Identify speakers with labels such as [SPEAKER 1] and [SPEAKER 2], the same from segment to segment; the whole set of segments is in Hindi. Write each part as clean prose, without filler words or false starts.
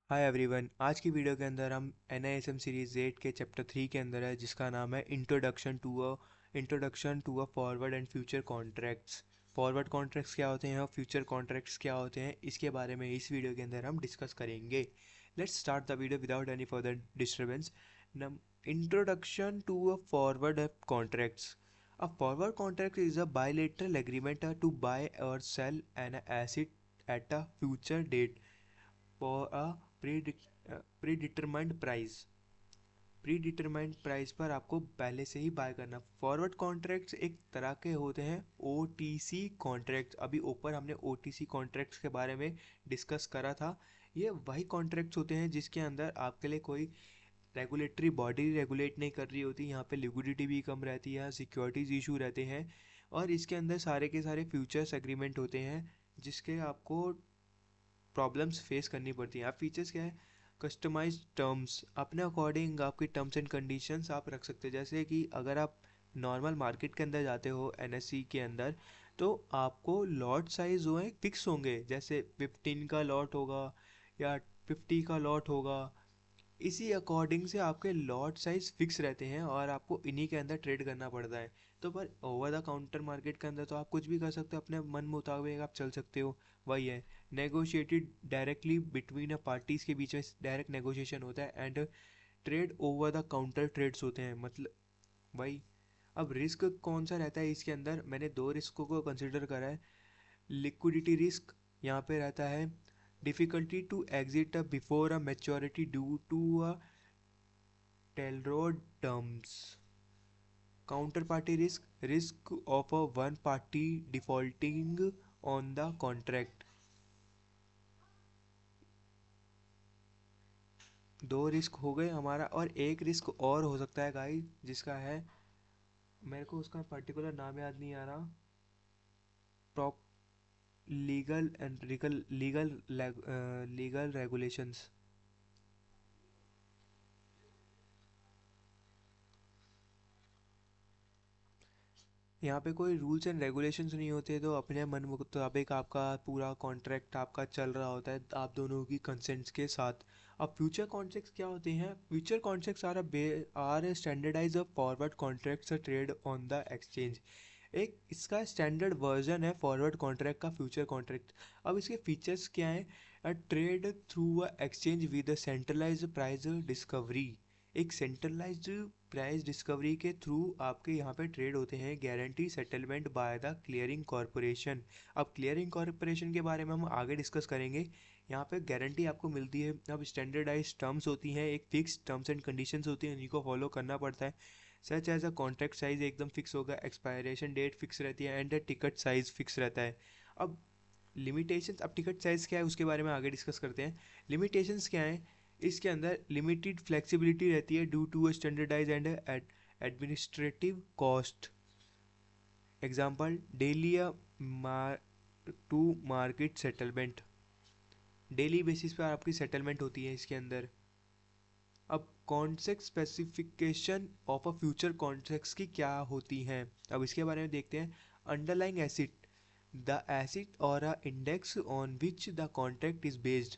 [SPEAKER 1] Hi everyone. आज की वीडियो के अंदर हम NISM सीरीज 8 के चैप्टर 3 के अंदर है, जिसका नाम है introduction to a forward and future contracts. Forward contracts क्या होते हैं और फ्यूचर कॉन्ट्रैक्ट्स क्या होते हैं, इसके बारे में इस वीडियो के अंदर हम डिस्कस करेंगे। Let's start the video without any further disturbance. Introduction to a forward contracts. A forward contract is a bilateral agreement to buy or sell an asset at a future date for a predetermined price. Predetermined price पर आपको पहले से ही बाय करना। फॉरवर्ड कॉन्ट्रैक्ट्स एक तरह के होते हैं OTC कॉन्ट्रैक्ट्स। अभी ऊपर हमने OTC कॉन्ट्रैक्ट्स के बारे में डिस्कस करा था। ये वही कॉन्ट्रैक्ट्स होते हैं जिसके अंदर आपके लिए कोई रेगुलेटरी बॉडी रेगुलेट नहीं कर रही होती। यहाँ पे लिक्विडिटी भी कम रहती है, सिक्योरिटीज इशू रहते हैं, और इसके अंदर सारे के सारे फ्यूचर्स एग्रीमेंट होते हैं जिसके आपको प्रॉब्लम्स फेस करनी पड़ती हैं। आप फीचर्स क्या है, कस्टमाइज टर्म्स, अपने अकॉर्डिंग आपकी टर्म्स एंड कंडीशंस आप रख सकते हैं। जैसे कि अगर आप नॉर्मल मार्केट के अंदर जाते हो NSE के अंदर, तो आपको लॉट साइज जो है फिक्स होंगे। जैसे 15 का लॉट होगा या 50 का लॉट होगा। इसी अकॉर्डिंग से आपके लॉट साइज फिक्स रहते हैं और आपको इन्हीं के अंदर ट्रेड करना पड़ता है। तो पर ओवर द काउंटर मार्केट के अंदर तो आप कुछ भी कर सकते हो, अपने मन मुताबिक आप चल सकते हो। वही है, negotiated directly between a parties के बीच में डायरेक्ट नेगोशिएशन होता है, and trade over the counter trades होते हैं, मतलब वही। अब रिस्क कौन सा रहता है इसके अंदर, मैंने दो रिस्क को कंसिडर करा है। लिक्विडिटी रिस्क यहाँ पे रहता है, difficulty to exit before a maturity due to a tailored terms. Counter party risk, risk of a one party defaulting on the contract. दो रिस्क हो गए हमारा, और एक रिस्क और हो सकता है गाइस, जिसका है, मेरे को उसका पर्टिकुलर नाम याद नहीं आ रहा। Prop legal and legal regulations. यहाँ पे कोई रूल्स एंड रेगुलेशंस नहीं होते, तो अपने मन मुताबिक आपका पूरा कॉन्ट्रैक्ट आपका चल रहा होता है, आप दोनों की कंसेंट्स के साथ। अब फ्यूचर कॉन्ट्रैक्ट्स क्या होते हैं, future contracts are standardise of forward contracts trade on the exchange. एक इसका स्टैंडर्ड वर्जन है फॉरवर्ड कॉन्ट्रैक्ट का, फ्यूचर कॉन्ट्रैक्ट। अब इसके फीचर्स क्या हैं, trade through a exchange with centralised price discovery. एक सेंट्रलाइज्ड प्राइस डिस्कवरी के थ्रू आपके यहाँ पे ट्रेड होते हैं। Guarantee settlement by the clearing corporation. अब क्लियरिंग कॉरपोरेशन के बारे में हम आगे डिस्कस करेंगे। यहाँ पे गारंटी आपको मिलती है। अब स्टैंडर्डाइज टर्म्स होती हैं, एक फिक्स टर्म्स एंड कंडीशंस होती हैं, इन्हीं को फॉलो करना पड़ता है। Such as a contract size एकदम फिक्स होगा, एक्सपायरेशन डेट फिक्स रहती है, एंड टिकट साइज फिक्स रहता है। अब लिमिटेशंस, अब टिकट साइज क्या है उसके बारे में आगे डिस्कस करते हैं। लिमिटेशंस क्या है, इसके अंदर लिमिटेड फ्लेक्सिबिलिटी रहती है due to standardise and administrative cost. Example, daily to market settlement, daily basis पर आपकी सेटलमेंट होती है इसके अंदर। अब contract specification of a future contracts की क्या होती हैं, अब इसके बारे में देखते हैं। अंडरलाइंग एसिड, द एसिड और a index on which the contract is based.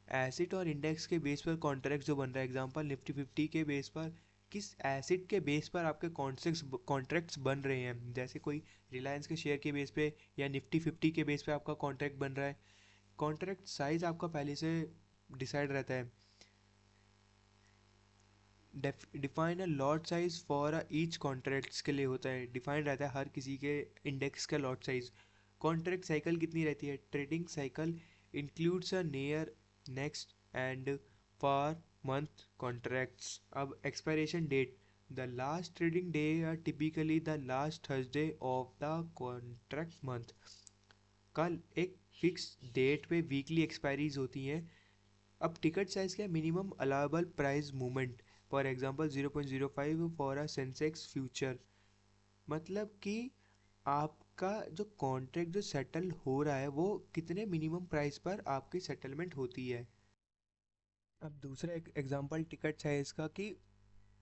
[SPEAKER 1] Asset और इंडेक्स के बेस पर कॉन्ट्रैक्ट जो बन रहा है, एग्जांपल निफ्टी 50 के बेस पर, किस एसिड के बेस पर आपके कॉन्ट्रैक्ट्स बन रहे हैं। जैसे कोई रिलायंस के शेयर के बेस पे या निफ्टी 50 के बेस पे आपका कॉन्ट्रैक्ट बन रहा है। कॉन्ट्रैक्ट साइज आपका पहले से डिसाइड रहता है। Define a lot size for each contracts के लिए होता है, डिफाइंड रहता है हर किसी के इंडेक्स का लॉट साइज। कॉन्ट्रैक्ट साइकिल कितनी रहती है, trading cycle includes a near, next and far month contracts. अब expiration date, the last trading day are typically the last Thursday of the contract month. कल एक फिक्स डेट पे वीकली एक्सपायरीज होती हैं। अब टिकट साइज क्या है, minimum allowable price movement, for example 0.05 for a Sensex future. मतलब कि आपका जो कॉन्ट्रैक्ट जो सेटल हो रहा है वो कितने मिनिमम प्राइस पर आपकी सेटलमेंट होती है। अब दूसरा एक एग्जांपल टिकट साइज का, कि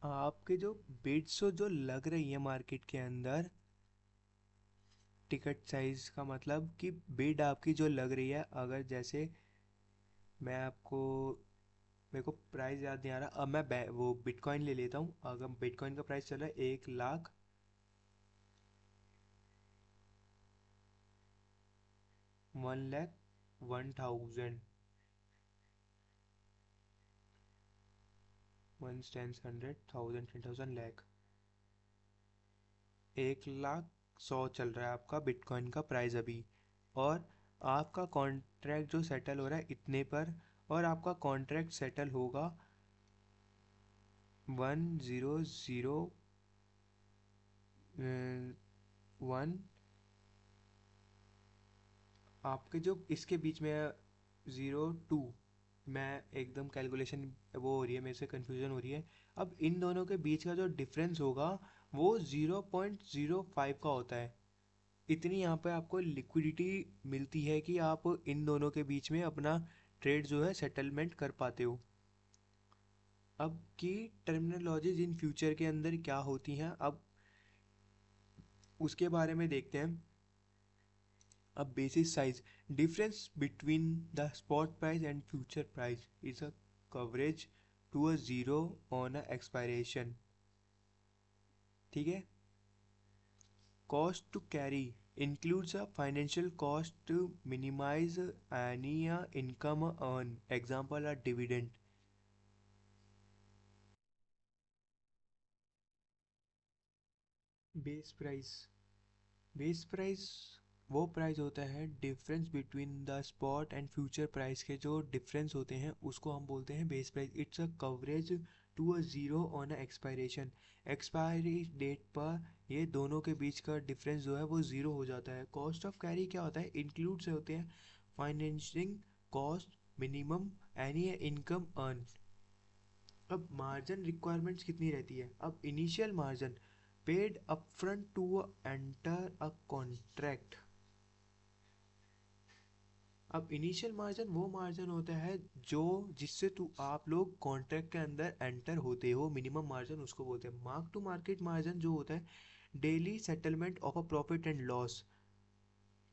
[SPEAKER 1] आपके जो बिड्स जो लग रही है मार्केट के अंदर, टिकट साइज का मतलब कि बिड आपकी जो लग रही है, अगर जैसे मैं आपको मेरे को प्राइस याद नहीं आ रहा, अब मैं वो बिटकॉइन ले लेता हूँ। अगर बिटकॉइन का प्राइस चल रहा है 1 लाख 1 लाख 1,000, 1 10 100 1000 10,000 लाख, 1 लाख 100 चल रहा है आपका बिटकॉइन का प्राइस अभी। और आपका कॉन्ट्रैक्ट जो सेटल हो रहा है इतने पर, और आपका कॉन्ट्रैक्ट सेटल होगा 1 0 0 1, आपके जो इसके बीच में 0 2, मैं एकदम कैलकुलेशन वो हो रही है मेरे से, कंफ्यूजन हो रही है। अब इन दोनों के बीच का जो डिफरेंस होगा वो 0.05 का होता है। इतनी यहाँ पे आपको लिक्विडिटी मिलती है कि आप इन दोनों के बीच में अपना ट्रेड जो है सेटलमेंट कर पाते हो। अब की टर्मिनोलॉजीज इन फ्यूचर के अंदर क्या होती हैं, अब उसके बारे में देखते हैं। अब basis size, difference between the spot price and future price is a coverage to a zero on a expiration। ठीक है। Cost to carry includes a financial cost to minimize any income earn, example a dividend। Base price, base price वो प्राइस होता है difference between the spot and future price के, जो डिफरेंस होते हैं उसको हम बोलते हैं base price. It's a coverage to a zero on a expiration, expiry date पर ये दोनों के बीच का डिफरेंस जो है वो ज़ीरो हो जाता है। कॉस्ट ऑफ कैरी क्या होता है, इंक्लूड से होते हैं financing cost, minimum any income earn. अब मार्जिन रिक्वायरमेंट्स कितनी रहती है, अब initial margin paid upfront to enter a contract. अब इनिशियल मार्जिन वो मार्जिन होता है जो जिससे तू आप लोग कॉन्ट्रैक्ट के अंदर एंटर होते हो, मिनिमम मार्जिन उसको बोलते हैं। मार्क टू मार्केट मार्जिन जो होता है daily settlement of a profit and loss,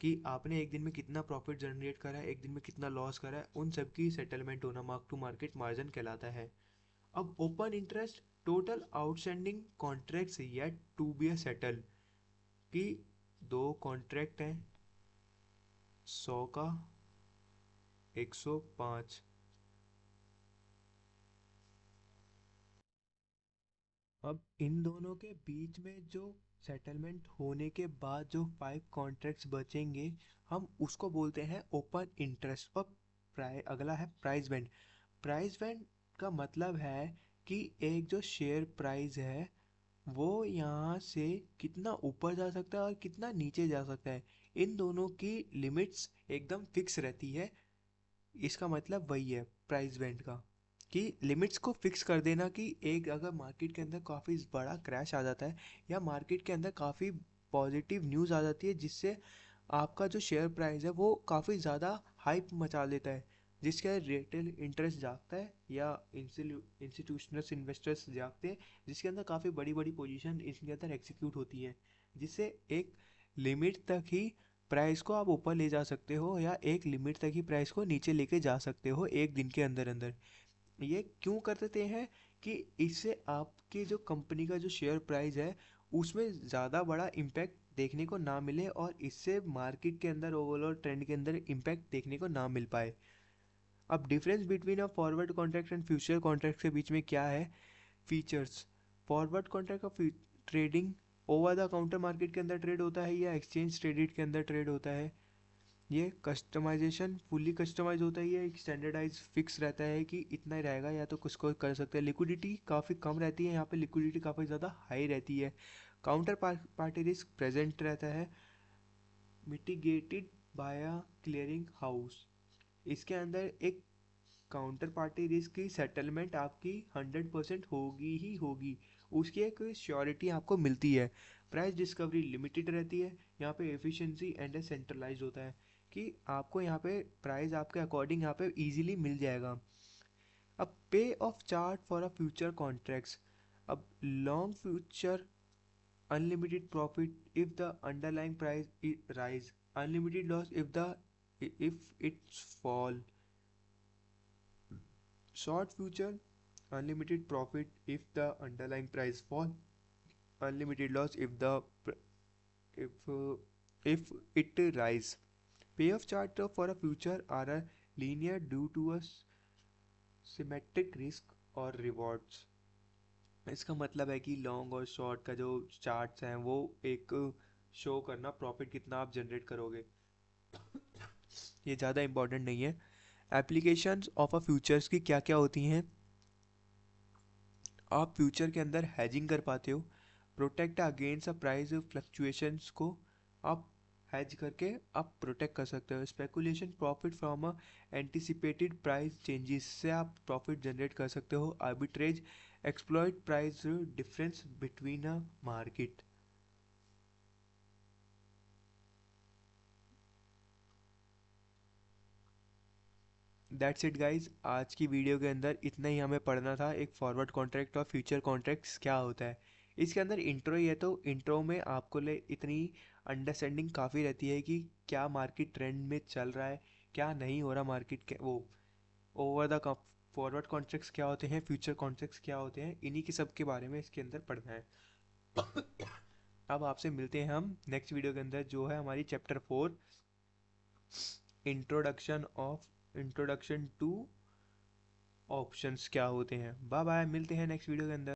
[SPEAKER 1] कि आपने एक दिन में कितना प्रॉफिट जनरेट करा है, एक दिन में कितना लॉस करा है, उन सब की सेटलमेंट होना मार्क टू मार्केट मार्जिन कहलाता है। अब open interest, total outstanding contracts yet to be a settle, कि दो कॉन्ट्रैक्ट हैं 100 का 105। अब इन दोनों के बीच में जो सेटलमेंट होने के बाद जो 5 कॉन्ट्रैक्ट्स बचेंगे, हम उसको बोलते हैं ओपन इंटरेस्ट। और अगला है प्राइस बैंड। प्राइस बैंड का मतलब है कि एक जो शेयर प्राइस है वो यहाँ से कितना ऊपर जा सकता है और कितना नीचे जा सकता है, इन दोनों की लिमिट्स एकदम फिक्स रहती है। इसका मतलब वही है प्राइस बैंड का, कि लिमिट्स को फिक्स कर देना, कि एक अगर मार्केट के अंदर काफ़ी बड़ा क्रैश आ जाता है या मार्केट के अंदर काफ़ी पॉजिटिव न्यूज़ आ जाती है जिससे आपका जो शेयर प्राइस है वो काफ़ी ज़्यादा हाइप मचा लेता है, जिसके रिटेल इंटरेस्ट जागता है या इंस्टीट्यूशनल इन्वेस्टर्स जागते हैं, जिसके अंदर काफ़ी बड़ी बड़ी पोजीशन इसके अंदर एग्जीक्यूट होती है, जिससे एक लिमिट तक ही प्राइस को आप ऊपर ले जा सकते हो या एक लिमिट तक ही प्राइस को नीचे लेके जा सकते हो एक दिन के अंदर अंदर। ये क्यों कर देते हैं, कि इससे आपके जो कंपनी का जो शेयर प्राइस है उसमें ज़्यादा बड़ा इम्पैक्ट देखने को ना मिले और इससे मार्केट के अंदर ओवरऑल ट्रेंड के अंदर इम्पैक्ट देखने को ना मिल पाए। अब difference between a forward contract and future contract के बीच में क्या है, फीचर्स। फॉरवर्ड कॉन्ट्रैक्ट का trading over the counter market के अंदर ट्रेड होता है या एक्सचेंज ट्रेडेड के अंदर ट्रेड होता है। ये कस्टमाइजेशन फुली कस्टमाइज होता है, ये एक स्टैंडर्डाइज फिक्स रहता है कि इतना ही रहेगा या तो कुछ कोई कर सकते हैं। लिक्विडिटी काफ़ी कम रहती है, यहाँ पे लिक्विडिटी काफ़ी ज़्यादा हाई रहती है। काउंटर पार्टी रिस्क प्रेजेंट रहता है, mitigated by a clearing house. इसके अंदर एक काउंटर पार्टी रिस्क की सेटलमेंट आपकी 100% होगी ही होगी, उसकी एक श्योरिटी आपको मिलती है। प्राइस डिस्कवरी लिमिटेड रहती है, यहाँ पे एफिशिएंसी एंड सेंट्रलाइज होता है, कि आपको यहाँ पे प्राइस आपके अकॉर्डिंग यहाँ पे इजीली मिल जाएगा। अब pay off chart for a future contracts. अब long future unlimited profit if the underlying price rise, unlimited loss if its fall. Short future, unlimited profit if the underlying price fall, unlimited loss if it rise. Payoff chart for a future are a linear due to a symmetric risk or rewards. इसका मतलब है कि लॉन्ग और शॉर्ट का जो चार्ट्स हैं वो एक शो करना प्रॉफिट कितना आप जनरेट करोगे, ये ज़्यादा इंपॉर्टेंट नहीं है। एप्लीकेशंस ऑफ अ फ्यूचर्स की क्या क्या होती हैं? आप फ्यूचर के अंदर हैजिंग कर पाते हो, protect against a price fluctuations को आप हैज करके आप प्रोटेक्ट कर सकते हो। Speculation profit from a anticipated price changes से आप प्रॉफिट जनरेट कर सकते हो। Arbitrage exploit price difference between a market. That's it guys, आज की वीडियो के अंदर इतना ही हमें पढ़ना था, एक फॉरवर्ड कॉन्ट्रैक्ट और फ्यूचर कॉन्ट्रैक्ट्स क्या होता है। इसके अंदर इंट्रो ही है, तो इंट्रो में आपको ले इतनी अंडरस्टैंडिंग काफ़ी रहती है कि क्या मार्केट ट्रेंड में चल रहा है, क्या नहीं हो रहा मार्केट के, वो ओवर द फॉरवर्ड कॉन्ट्रैक्ट्स क्या होते हैं, फ्यूचर कॉन्ट्रैक्ट्स क्या होते हैं, इन्हीं के सब के बारे में इसके अंदर पढ़ना है। अब आपसे मिलते हैं हम नेक्स्ट वीडियो के अंदर, जो है हमारी चैप्टर 4, इंट्रोडक्शन टू ऑप्शंस क्या होते हैं। बाय बाय, मिलते हैं नेक्स्ट वीडियो के अंदर।